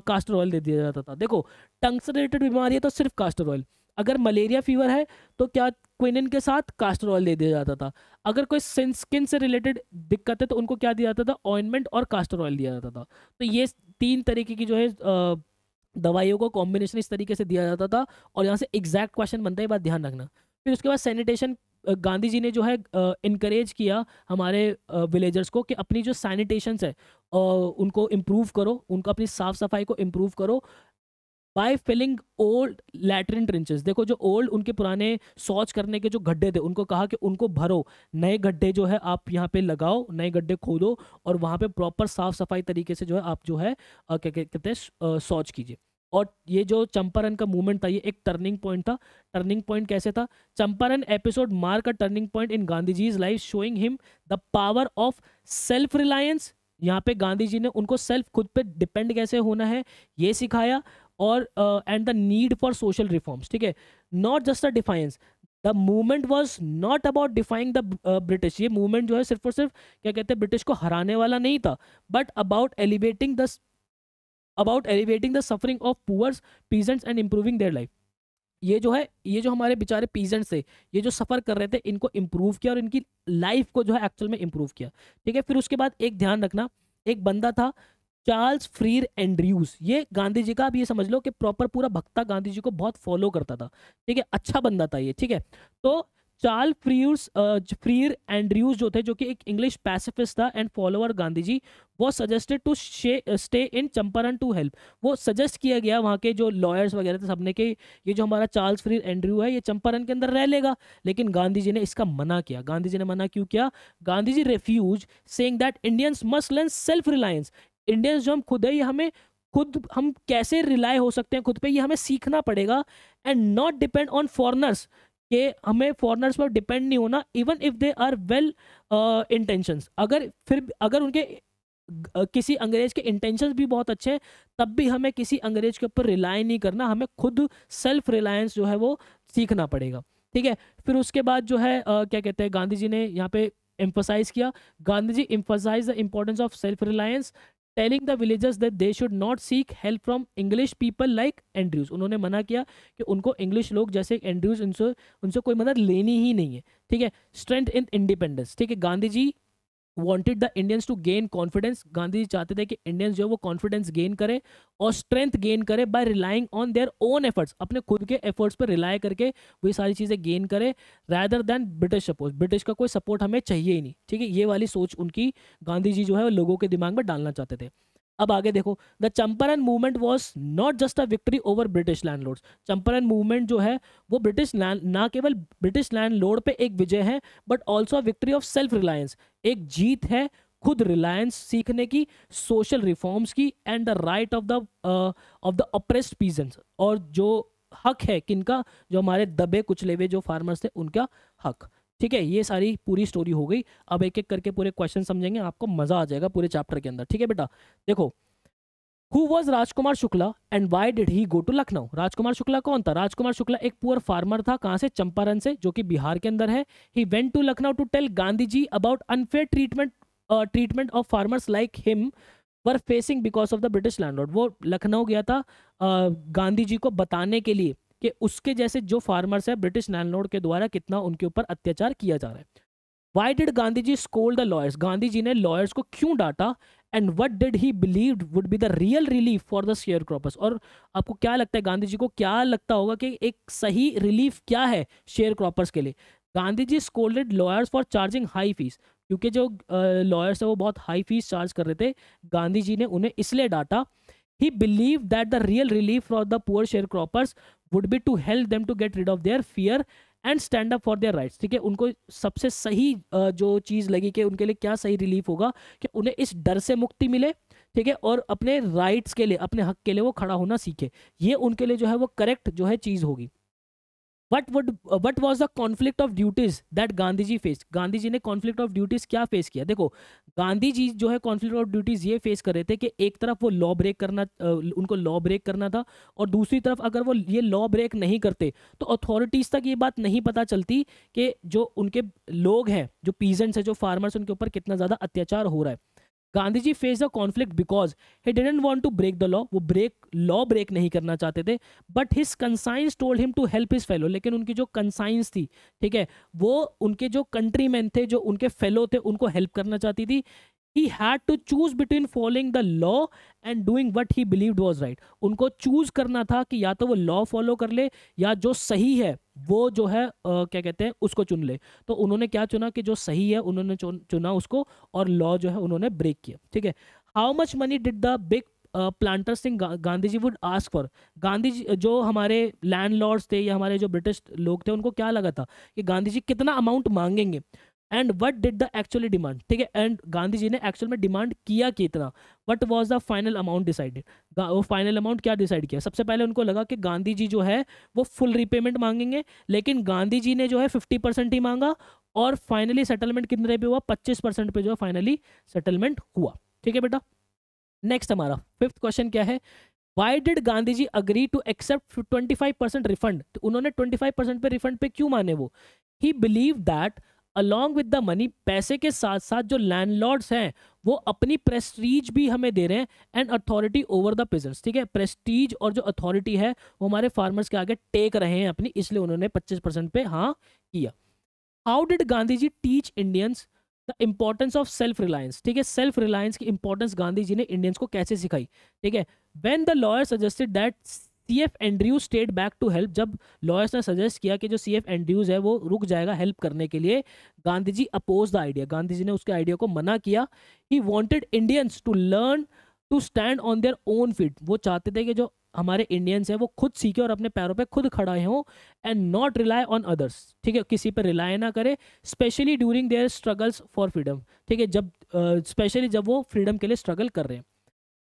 कास्टर ऑयल दे दिया जाता था। देखो, टंग से रिलेटेड बीमारी है तो सिर्फ कास्टर ऑयल, अगर मलेरिया फीवर है तो क्या, क्विनिन के साथ कास्टर ऑयल दे दिया जाता था। अगर कोई स्किन से रिलेटेड दिक्कत है तो उनको क्या दिया जाता था, ऑइंटमेंट और कास्टर ऑयल दिया जाता था। तो ये 3 तरीके की जो है दवाइयों को कॉम्बिनेशन इस तरीके से दिया जाता था, और यहाँ से एग्जैक्ट क्वेश्चन बनता है, ये बात ध्यान रखना। फिर उसके बाद सैनिटेशन, गांधी जी ने जो है इनकरेज किया हमारे विलेजर्स को कि अपनी जो सैनिटेशंस है उनको इम्प्रूव करो, उनको अपनी साफ सफाई को इम्प्रूव करो by filling old latrine trenches. देखो, जो ओल्ड उनके पुराने शौच करने के जो गड्ढे थे उनको कहा कि उनको भरो, नए गड्ढे जो है आप यहाँ पे लगाओ, नए गड्ढे खोदो और वहाँ पे प्रॉपर साफ सफाई तरीके से जो है आप जो है क्या कहते हैं शौच कीजिए। और ये जो चंपारण का मूवमेंट था ये एक टर्निंग पॉइंट था। टर्निंग पॉइंट कैसे था, Champaran episode mark a turning point in Gandhi ji's life, showing him the power of self reliance. यहाँ पे गांधी जी ने उनको सेल्फ, खुद पे डिपेंड कैसे होना है ये सिखाया, और and the need for social reforms. ठीक है, not just a defines, the movement was not about defying the British. ये मूवमेंट जो है सिर्फ और सिर्फ क्या कहते हैं ब्रिटिश को हराने वाला नहीं था, but about elevating the suffering of poors peasants and improving their life. ये जो है, ये जो हमारे बेचारे पीजेंट्स थे, ये जो सफ़र कर रहे थे, इनको इम्प्रूव किया और इनकी लाइफ को जो है एक्चुअल में इम्प्रूव किया। ठीक है, फिर उसके बाद एक ध्यान रखना, एक बंदा था चार्ल्स फ्रीर एंड्रयूज। ये गांधी जी का, आप ये समझ लो कि प्रॉपर पूरा भक्ता, गांधी जी को बहुत फॉलो करता था। ठीक है, अच्छा बंदा था ये। ठीक है, तो चार्ल्स फ्रीर एंड्रयूज जो थे, जो कि एक इंग्लिश पैसिफिस्ट था एंड फॉलोअर गांधी जी, वो suggested to stay in Champaran to help. वो सजेस्ट किया गया वहाँ के जो लॉयर्स वगैरह थे सबने के, ये जो हमारा चार्ल्स फ्रीर एंड्रयू है ये चंपारण के अंदर रह लेगा, लेकिन गांधी जी ने इसका मना किया। गांधी जी ने मना क्यों किया, Gandhi ji refuse saying that Indians must learn self reliance. Indians जो हम खुद है, ये हमें खुद, हम कैसे रिलाय हो सकते हैं खुद पे, ये हमें सीखना पड़ेगा, and not depend on foreigners, कि हमें फॉरनर्स पर डिपेंड नहीं होना, even if they are well intentions. अगर उनके किसी अंग्रेज के इंटेंशंस भी बहुत अच्छे हैं, तब भी हमें किसी अंग्रेज के ऊपर रिलाय नहीं करना, हमें खुद सेल्फ रिलायंस जो है वो सीखना पड़ेगा। ठीक है, फिर उसके बाद जो है क्या कहते हैं, गांधी जी ने यहाँ पे एम्फोसाइज किया, Gandhi ji emphasize the importance of self reliance, telling the villagers that they should not seek help from English people like Andrews. उन्होंने मना किया कि उनको इंग्लिश लोग जैसे एंड्रयूज, उनसे कोई मदद लेनी ही नहीं है। ठीक है, स्ट्रेंथ इन इंडिपेंडेंस। ठीक है, गांधी जी wanted the Indians to gain confidence। Gandhi ji चाहते थे कि इंडियंस जो है वो कॉन्फिडेंस गेन करे और स्ट्रेंथ गेन करे by relying on their own efforts, अपने खुद के एफर्ट्स पर रिलाय करके वही सारी चीज़ें गेन करे, rather than British support. British का कोई सपोर्ट हमें चाहिए ही नहीं। ठीक है, ये वाली सोच उनकी गांधी जी जो है वो लोगों के दिमाग में डालना चाहते थे। अब आगे देखो, the Champaran movement was not just a victory over British landlords. Champaran movement जो है वो ना केवल ब्रिटिश लैंडलॉर्ड पे एक विजय है, but also victory of self Reliance, एक जीत है खुद रिलायंस सीखने की, सोशल रिफॉर्म्स की, and the right of the oppressed peasants. और जो हक है किनका, जो हमारे दबे कुचले हुए जो फार्मर्स थे उनका हक। ठीक है, ये सारी पूरी स्टोरी हो गई। अब एक एक करके पूरे क्वेश्चन समझेंगे, आपको मजा आ जाएगा पूरे चैप्टर के अंदर। ठीक है बेटा, देखो, who was Rajkumar Shukla and why did he go to Lucknow. Rajkumar Shukla कौन था? राजकुमार शुक्ला एक पुअर फार्मर था। कहाँ से? चंपारण से, जो कि बिहार के अंदर है। He went to Lucknow to tell Gandhi ji about unfair treatment of farmers like him were facing because of the British landlord. वो लखनऊ गया था गांधी जी को बताने के लिए कि उसके जैसे जो फार्मर्स है ब्रिटिश लैंडलॉर्ड के द्वारा कितना उनके ऊपर अत्याचार किया जा रहा है। Why did Gandhi ji scold the lawyers. Gandhi ji ने लॉयर्स को क्यों डांटा? And what did he believed would be the real relief for the share croppers. और आपको क्या लगता है, गांधी जी को क्या लगता होगा कि एक सही रिलीफ क्या है शेयर क्रॉपर्स के लिए? Gandhi ji scolded lawyers for charging high fees, क्योंकि जो लॉयर्स है वो बहुत हाई फीस चार्ज कर रहे थे। गांधी जी ने उन्हें इसलिए डांटा। He believe that the real relief for the poor share croppers would be to help them to get rid of their fear and stand up for their rights. ठीक है, उनको सबसे सही जो चीज़ लगी कि उनके लिए क्या सही रिलीफ होगा कि उन्हें इस डर से मुक्ति मिले, ठीक है, और अपने राइट्स के लिए, अपने हक के लिए वो खड़ा होना सीखे। ये उनके लिए जो है वो करेक्ट जो है चीज़ होगी। What was the conflict of duties that Gandhi ji face. Gandhi ji ने कॉन्फ्लिक्ट ऑफ ड्यूटीज क्या फेस किया? देखो, गांधी जी जो है कॉन्फ्लिक्ट ऑफ ड्यूटीज ये फेस कर रहे थे कि एक तरफ वो लॉ ब्रेक करना, उनको लॉ ब्रेक करना था, और दूसरी तरफ अगर वो ये लॉ ब्रेक नहीं करते तो अथॉरिटीज तक ये बात नहीं पता चलती कि जो उनके लोग हैं, जो पीजेंट्स हैं, जो फार्मर्स, उनके ऊपर कितना ज़्यादा अत्याचार हो रहा है। Gandhi ji face the conflict because he didn't want to break the law. वो लॉ ब्रेक नहीं करना चाहते थे, but his conscience told him to help his fellow. लेकिन उनकी जो कंसाइंस थी, ठीक है, वो उनके जो कंट्रीमैन थे, जो उनके फेलो थे, उनको हेल्प करना चाहती थी। He had to choose between following the law and doing what he believed was right. उनको चूज करना था कि या तो वो लॉ फॉलो कर ले या जो सही है वो जो है क्या कहते हैं उसको चुन ले। तो उन्होंने क्या चुना कि जो सही है उन्होंने चुना उसको, और लॉ जो है उन्होंने ब्रेक किया। ठीक है, how much money did the big planters think Gandhi ji would ask for. Gandhi ji, जो हमारे लैंडलॉर्ड्स थे या हमारे जो ब्रिटिश लोग थे, उनको क्या लगा था कि गांधी जी कितना अमाउंट मांगेंगे, and what did the actually demand. ठीक है, एंड गांधी जी ने एक्चुअल में डिमांड किया कितना, what was the final amount decided. वो फाइनल अमाउंट क्या डिसाइड किया? सबसे पहले उनको लगा कि गांधी जी जो है वो फुल रिपेमेंट मांगेंगे, लेकिन गांधी जी ने जो है 50% ही मांगा, और फाइनली सेटलमेंट कितने पे हुआ? 25% पे जो है फाइनली सेटलमेंट हुआ। ठीक है बेटा, नेक्स्ट हमारा फिफ्थ क्वेश्चन क्या है? Why did Gandhi ji agree to accept 25% refund. तो उन्होंने 25% पे रिफंड पे क्यों माने? वो ही believe that along with the money, पैसे के साथ साथ जो लैंडलॉर्ड्स हैं वो अपनी प्रेस्टीज भी हमें दे रहे हैं, and authority over the pageants. ठीक है, प्रेस्टीज और जो अथॉरिटी है वो हमारे फार्मर्स के आगे टेक रहे हैं अपनी, इसलिए उन्होंने 25% पे हाँ किया। How did Gandhi ji teach Indians the importance of self reliance. ठीक है, सेल्फ रिलायंस की इंपॉर्टेंस गांधी जी ने इंडियंस को कैसे सिखाई? ठीक है, when the lawyer suggested that C F Andrews stayed back to help. जब लॉयर्स ने सजेस्ट किया कि जो सीएफ एंड्रयूज है वो रुक जाएगा हेल्प करने के लिए, Gandhi ji oppose the idea. Gandhi ji ने उसके आइडिया को मना किया। He wanted Indians to learn to stand on their own feet. वो चाहते थे कि जो हमारे इंडियंस हैं वो खुद सीखे और अपने पैरों पे खुद खड़ा हों, and not rely on others. ठीक है, किसी पे रिलाई ना करे, specially during their struggles for freedom. ठीक है, जब स्पेशली जब वो फ्रीडम के लिए स्ट्रगल कर रहे हैं।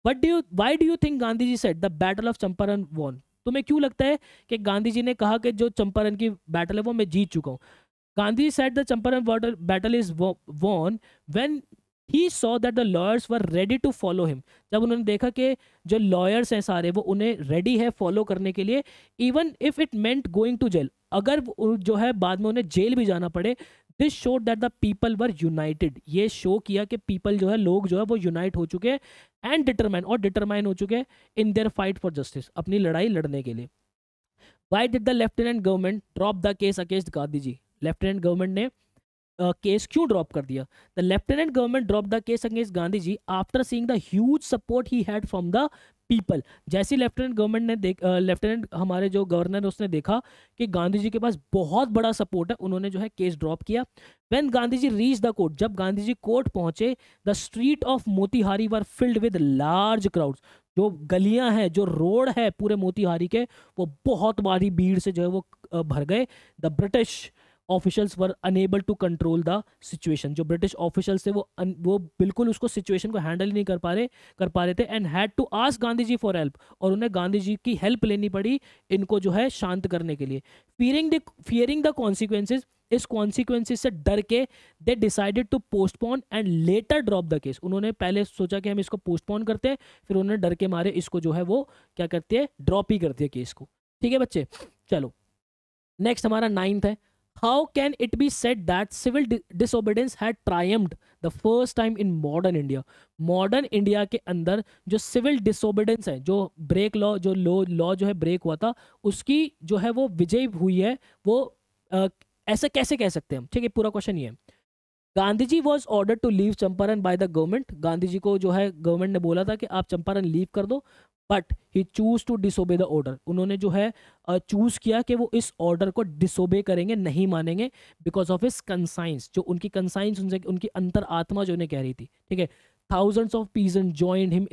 Why do you think Gandhi ji said the battle of Champaran won. तुम्हें क्यों लगता है कि गांधी जी ने कहा कि जो चंपारण की बैटल है वो मैं जीत चुका हूँ? Gandhi said the Champaran battle is won when he saw that the lawyers were ready to follow him. जब उन्होंने देखा कि जो लॉयर्स हैं सारे वो उन्हें रेडी है फॉलो करने के लिए, even if it meant going to jail, अगर जो है बाद में उन्हें जेल भी जाना पड़े। This show that the people were United. ये शो किया कि पीपल जो है, लोग जो है वो यूनाइट हो चुके हैं, एंड डिटरमाइन हो चुके हैं in their fight for justice, अपनी लड़ाई लड़ने के लिए। Why did the lieutenant government drop the case against Gandhi ji. Lieutenant government ने केस क्यों ड्रॉप कर दिया? The lieutenant government drop the case against Gandhi ji after seeing the huge support he had from the people. जैसे लेफ्टिनेंट गवर्नमेंट ने लेफ्टिनेंट हमारे जो गवर्नर उसने देखा कि गांधी जी के पास बहुत बड़ा सपोर्ट है, उन्होंने जो है केस ड्रॉप किया। When Gandhi ji reach the court, जब गांधी जी कोर्ट पहुंचे, the street of Motihari were filled with large crowds. जो गलियां हैं, जो रोड है पूरे मोतिहारी के, वो बहुत बड़ी भीड़ से जो है वो भर गए। The British officials were unable to control the situation. जो ब्रिटिश ऑफिशियल्स थे वो बिल्कुल उसको सिचुएशन को हैंडल नहीं कर पा रहे थे, and had to ask Gandhi ji for help. और उन्हें गांधी जी की हेल्प लेनी पड़ी इनको जो है शांत करने के लिए। फियरिंग द कॉन्सिक्वेंसेज, इस कॉन्सिक्वेंसेस से डर के they decided to postpone and later drop the case. उन्होंने पहले सोचा कि हम इसको पोस्टपोन करते हैं, फिर उन्होंने डर के मारे इसको जो है वो क्या करती है, ड्रॉप ही करती है केस को। ठीक है बच्चे, चलो नेक्स्ट हमारा 9th है, how can it be said that civil disobedience had triumphed the first time in modern India. Modern India के अंदर जो सिविल डिसोबीडियंस है, जो ब्रेक लॉ, जो लॉ जो है ब्रेक हुआ था, उसकी जो है वो विजय हुई है, वो ऐसे कैसे कह सकते हैं हम। ठीक है, पूरा क्वेश्चन ये है, Gandhi ji was order to leave Champaran by the government. Gandhi ji को जो है गवर्नमेंट ने बोला था कि आप चंपारण लीव कर दो, but he choose to disobey the order. उन्होंने जो है चूज किया कि वो इस ऑर्डर को डिसोबे करेंगे, नहीं मानेंगे, बिकॉज ऑफ हिज कंसाइंस। जो उनकी कंसाइंस, उनसे उनकी अंतर आत्मा जो उन्हें कह रही थी। ठीक है, thousands of peasants joined him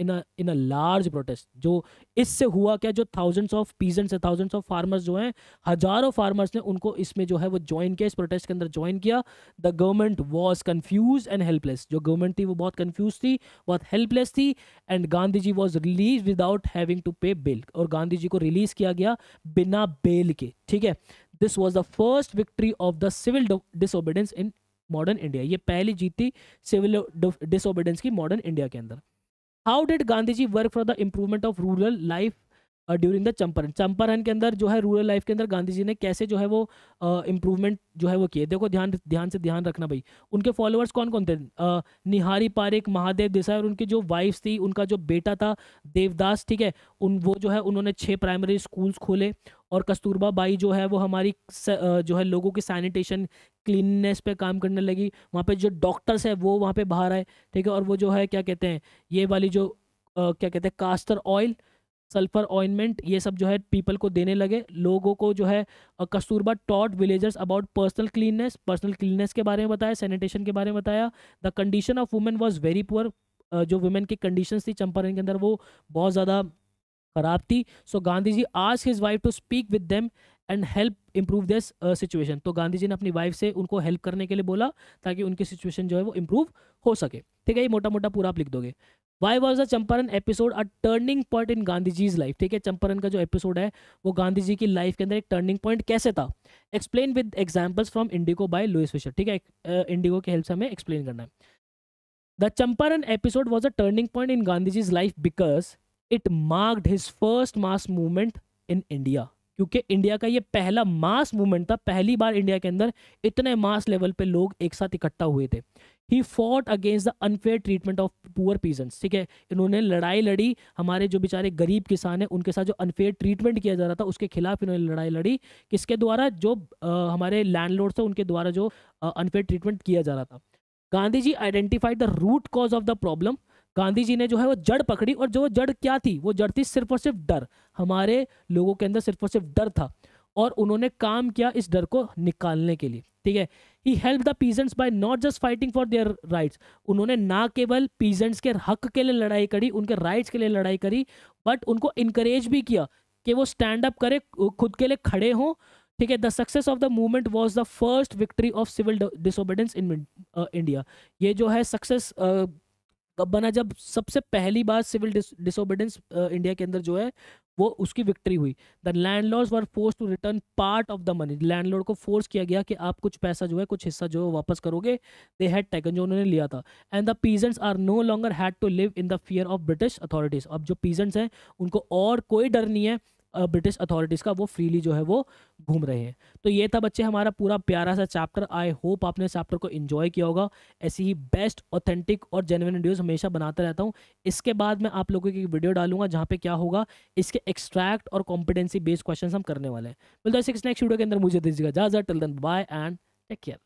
in a large protest। जो इससे हुआ क्या, जो thousands of peasants है, thousands of farmers जो हैं, हजारों farmers ने उनको इसमें जो है वो ज्वाइन किया, इस प्रोटेस्ट के अंदर ज्वाइन किया। The government was confused and helpless. जो गवर्नमेंट थी वो बहुत कन्फ्यूज थी, बहुत हेल्पलेस थी। And Gandhi ji was released without having to pay bail. और गांधी जी को रिलीज किया गया बिना बेल के। ठीक है, this was the first victory of the civil disobedience in modern India. ये पहली जीत थी सिविल डिसोबीडियंस की मॉडर्न इंडिया के अंदर। How did Gandhi ji work for the improvement of rural life during the Champaran. Champaran के अंदर जो है रूरल लाइफ के अंदर गांधी जी ने कैसे जो है वो इम्प्रूवमेंट जो है वो किए। देखो ध्यान रखना भाई, उनके फॉलोअर्स कौन कौन थे, निहारी पारिक, महादेव देसाई, और उनकी जो वाइफ्स थी, उनका जो बेटा था देवदास। ठीक है, वो जो है उन्होंने 6 प्राइमरी स्कूल्स खोले। और कस्तूरबा बाई जो है वो हमारी जो है लोगों की सैनिटेशन क्लीननेस पे काम करने लगी। वहाँ पे जो डॉक्टर्स है वो वहाँ पे बाहर आए। ठीक है, और वो जो है क्या कहते हैं, ये वाली जो क्या कहते हैं कास्टर ऑयल, सल्फर ऑइंटमेंट, ये सब जो है पीपल को देने लगे। लोगों को जो है Kasturba taught villagers about personal cleanliness के बारे में बताया, सैनिटेशन के बारे में बताया। The condition of women was very poor. जो वुमेन की कंडीशंस थी चंपारण के अंदर वो बहुत ज़्यादा खराब थी। So Gandhi ji asked his wife to speak with them and help improve this situation. तो गांधी जी ने अपनी वाइफ से उनको हेल्प करने के लिए बोला ताकि उनकी सिचुएशन जो है वो इम्प्रूव हो सके। ठीक है, ये मोटा मोटा पूरा आप लिख दोगे। Why was the Champaran episode a turning point in Gandhi ji's life. ठीक है, चंपारण का जो एपिसोड है वो गांधी जी की लाइफ के अंदर एक टर्निंग पॉइंट कैसे था। Explain with examples from Indigo by Louis Fischer. ठीक है, इंडिगो की हेल्प से हमें एक्सप्लेन करना है। The Champaran episode was a turning point in Gandhi ji's life because it marked his first mass movement in India. क्योंकि इंडिया का ये पहला मास मूवमेंट था, पहली बार इंडिया के अंदर इतने मास लेवल पे लोग एक साथ इकट्ठा हुए थे। He fought against the unfair treatment of poor peasants. ठीक है, इन्होंने लड़ाई लड़ी, हमारे जो बेचारे गरीब किसान हैं उनके साथ जो अनफेयर ट्रीटमेंट किया जा रहा था उसके खिलाफ इन्होंने लड़ाई लड़ी। किसके द्वारा, जो हमारे लैंडलॉर्ड थे उनके द्वारा जो अनफेयर ट्रीटमेंट किया जा रहा था। Gandhi ji identified the root cause of the problem. Gandhi ji ने जो है वो जड़ पकड़ी, और जो जड़ क्या थी, वो जड़ थी सिर्फ और सिर्फ डर। हमारे लोगों के अंदर सिर्फ और सिर्फ डर था, और उन्होंने काम किया इस डर को निकालने के लिए। ठीक है, he help the peasants by not just fighting for their rights. उन्होंने ना केवल पीजेंट्स के हक के लिए लड़ाई करी, उनके राइट्स के लिए लड़ाई करी, बट उनको इनकरेज भी किया कि वो स्टैंड अप करे, खुद के लिए खड़े हों। ठीक है, the success of the movement was the first victory of civil disobedience in India. ये जो है सक्सेस कब बना, जब सबसे पहली बार सिविल डिसोबीडियंस इंडिया के अंदर जो है वो उसकी विक्ट्री हुई। The landlords were forced to return part of the money. Landlord को फोर्स किया गया कि आप कुछ पैसा जो है, कुछ हिस्सा जो है वापस करोगे। दे हैड टेकन, जो उन्होंने लिया था। And the peasants are no longer had to live in the fear of British authorities. अब जो पीजेंट्स हैं उनको और कोई डर नहीं है ब्रिटिश अथॉरिटीज़ का, वो फ्रीली जो है वो घूम रहे हैं। तो ये था बच्चे हमारा पूरा प्यारा सा चैप्टर। आई होप आपने चैप्टर को एंजॉय किया होगा। ऐसी ही बेस्ट ऑथेंटिक और जेन्युइन वीडियोस हमेशा बनाता रहता हूँ। इसके बाद मैं आप लोगों की वीडियो डालूंगा जहाँ पे क्या होगा, इसके एक्सट्रैक्ट और कॉम्पिटेंसी बेस्ड क्वेश्चन हम करने वाले हैं। मिलता है नेक्स्ट वीडियो के अंदर। मुझे दीजिएगा इजाजत। Till then bye and take care.